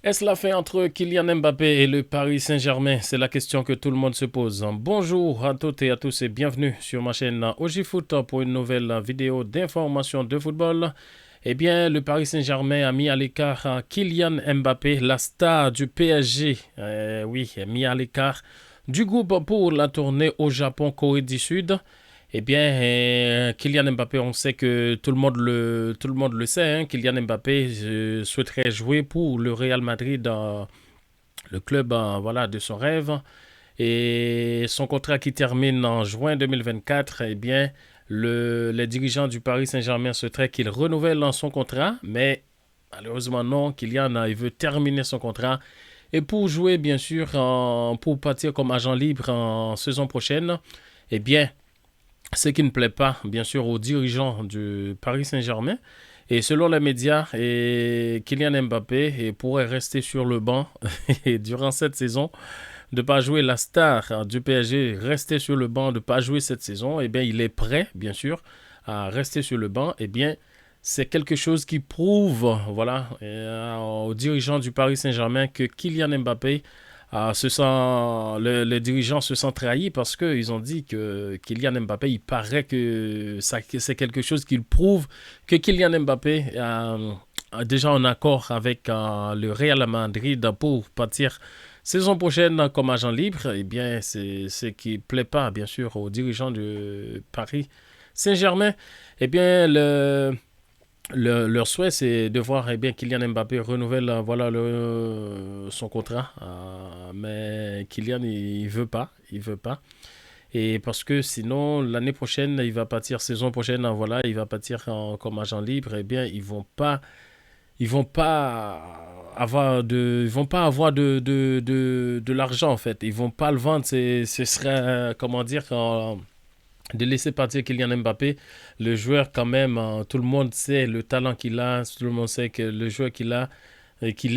Est-ce la fin entre Kylian Mbappé et le Paris Saint-Germain? C'est la question que tout le monde se pose. Bonjour à toutes et à tous et bienvenue sur ma chaîne OGFoot pour une nouvelle vidéo d'information de football. Eh bien, le Paris Saint-Germain a mis à l'écart Kylian Mbappé, la star du PSG. Oui, mis à l'écart du groupe pour la tournée au Japon, Corée du Sud. Eh bien, Kylian Mbappé, on sait que tout le monde le sait. Kylian Mbappé souhaiterait jouer pour le Real Madrid, le club voilà, de son rêve. Et son contrat qui termine en juin 2024, eh bien, les dirigeants du Paris Saint-Germain souhaiteraient qu'il renouvelle son contrat. Mais malheureusement, non. Kylian, il veut terminer son contrat. Et pour jouer, bien sûr, pour partir comme agent libre en saison prochaine, eh bien, ce qui ne plaît pas, bien sûr, aux dirigeants du Paris Saint-Germain. Et selon les médias, Kylian Mbappé pourrait rester sur le banc durant cette saison, de ne pas jouer la star du PSG, rester sur le banc, de ne pas jouer cette saison. Eh bien, il est prêt, bien sûr, à rester sur le banc. Eh bien, c'est quelque chose qui prouve, voilà, aux dirigeants du Paris Saint-Germain que Kylian Mbappé les dirigeants se sentent trahis parce qu'ils ont dit que Kylian Mbappé, il paraît que c'est quelque chose qui prouve que Kylian Mbappé a déjà un accord avec le Real Madrid pour partir saison prochaine comme agent libre. Eh bien, c'est ce qui ne plaît pas, bien sûr, aux dirigeants de Paris Saint-Germain. Eh bien, leur souhait, c'est de voir Kylian Mbappé renouvelle voilà, son contrat. Mais Kylian, il veut pas. Il veut pas. Et parce que sinon, l'année prochaine, il va partir, saison prochaine, voilà, il va partir comme agent libre. Eh bien, ils vont pas avoir de l'argent, en fait. Ils vont pas le vendre. Ce serait, comment dire, de laisser partir Kylian Mbappé, le joueur quand même, tout le monde sait le talent qu'il a, tout le monde sait que le joueur qu'il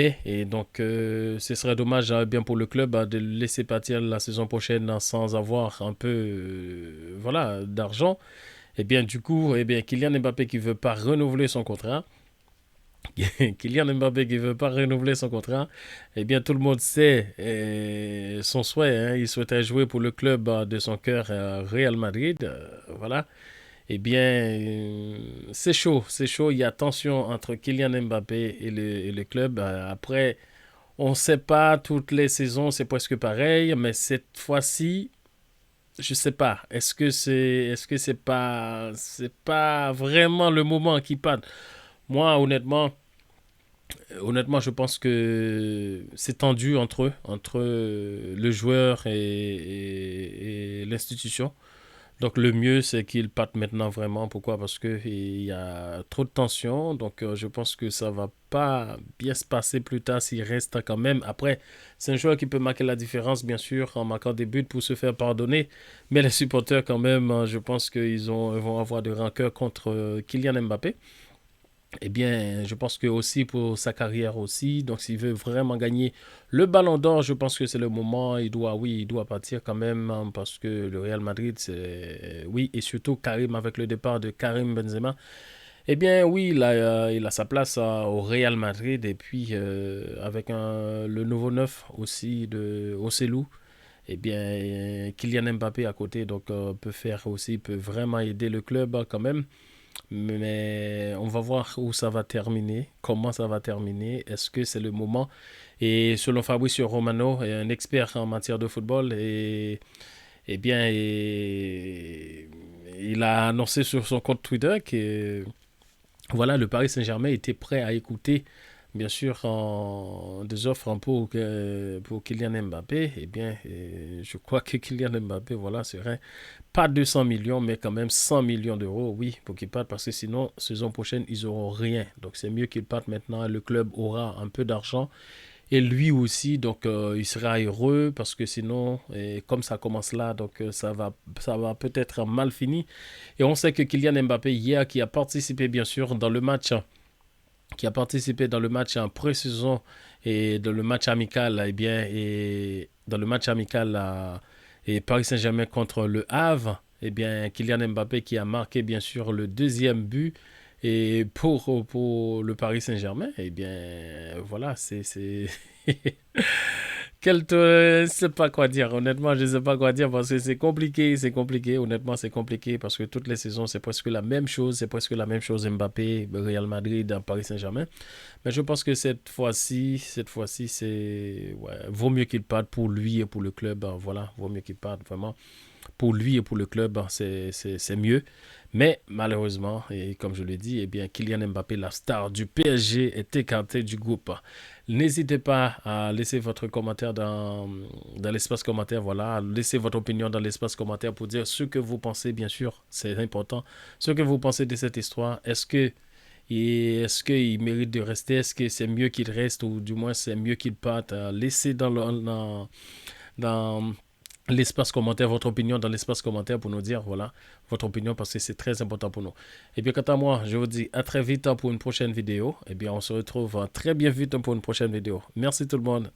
est, et donc ce serait dommage bien pour le club de le laisser partir la saison prochaine sans avoir un peu voilà d'argent. Et bien du coup, Kylian Mbappé qui veut pas renouveler son contrat, Kylian Mbappé qui veut pas renouveler son contrat, eh bien tout le monde sait son souhait. Il souhaitait jouer pour le club de son cœur, Real Madrid. Voilà. Eh bien, c'est chaud, c'est chaud. Il y a tension entre Kylian Mbappé et le club. Après, on ne sait pas, toutes les saisons, c'est presque pareil, mais cette fois-ci, je sais pas. C'est pas vraiment le moment qui parle. Moi, honnêtement, je pense que c'est tendu entre eux, entre le joueur et l'institution. Donc le mieux, c'est qu'ils partent maintenant vraiment. Pourquoi? Parce qu'il y a trop de tension. Donc je pense que ça va pas bien se passer plus tard s'il reste quand même. Après, c'est un joueur qui peut marquer la différence, bien sûr, en marquant des buts pour se faire pardonner. Mais les supporters, quand même, je pense ils vont avoir de rancœur contre Kylian Mbappé. Eh bien, je pense que aussi pour sa carrière aussi, donc s'il veut vraiment gagner le Ballon d'Or, je pense que c'est le moment. Il doit partir quand même parce que le Real Madrid, oui, et surtout Karim avec le départ de Karim Benzema. Eh bien, oui, il a sa place au Real Madrid et puis avec le nouveau neuf aussi de Ocelou. Eh bien, Kylian Mbappé à côté, donc peut vraiment aider le club quand même. Mais on va voir où ça va terminer, comment ça va terminer, est-ce que c'est le moment. Et selon Fabrizio Romano, un expert en matière de football, eh bien, il a annoncé sur son compte Twitter que voilà, le Paris Saint-Germain était prêt à écouter, bien sûr, des offres pour Kylian Mbappé. Eh bien, je crois que Kylian Mbappé, voilà, serait pas 200 millions, mais quand même 100 millions d'euros, oui, pour qu'ils partent, parce que sinon, saison prochaine, ils n'auront rien. Donc, c'est mieux qu'ils partent maintenant. Le club aura un peu d'argent. Et lui aussi, donc, il sera heureux, parce que sinon, comme ça commence là, donc, ça va peut-être mal finir. Et on sait que Kylian Mbappé, hier, qui a participé, bien sûr, dans le match, qui a participé dans le match en pré-saison et dans le match amical, dans le match amical, et Paris Saint-Germain contre le Havre, Kylian Mbappé qui a marqué bien sûr le deuxième but Et pour le Paris Saint-Germain, eh bien, voilà, c'est... Je sais pas quoi dire. Honnêtement, je sais pas quoi dire parce que c'est compliqué, c'est compliqué. Honnêtement, c'est compliqué parce que toutes les saisons, c'est presque la même chose. C'est presque la même chose Mbappé, Real Madrid, Paris Saint-Germain. Mais je pense que cette fois-ci, c'est vaut mieux qu'il parte pour lui et pour le club. Voilà, vaut mieux qu'il parte vraiment pour lui et pour le club, c'est mieux. Mais malheureusement, et comme je l'ai dit, eh bien, Kylian Mbappé, la star du PSG, est écarté du groupe. N'hésitez pas à laisser votre commentaire dans l'espace commentaire. Voilà, laissez votre opinion dans l'espace commentaire pour dire ce que vous pensez, bien sûr, c'est important. Ce que vous pensez de cette histoire. Est-ce qu'il mérite de rester? Est-ce que c'est mieux qu'il reste ou du moins c'est mieux qu'il parte? Laissez dans l'espace commentaire, votre opinion dans l'espace commentaire pour nous dire, voilà, votre opinion parce que c'est très important pour nous. Et bien, quant à moi, je vous dis à très vite pour une prochaine vidéo. Et bien, on se retrouve très bien vite pour une prochaine vidéo. Merci tout le monde.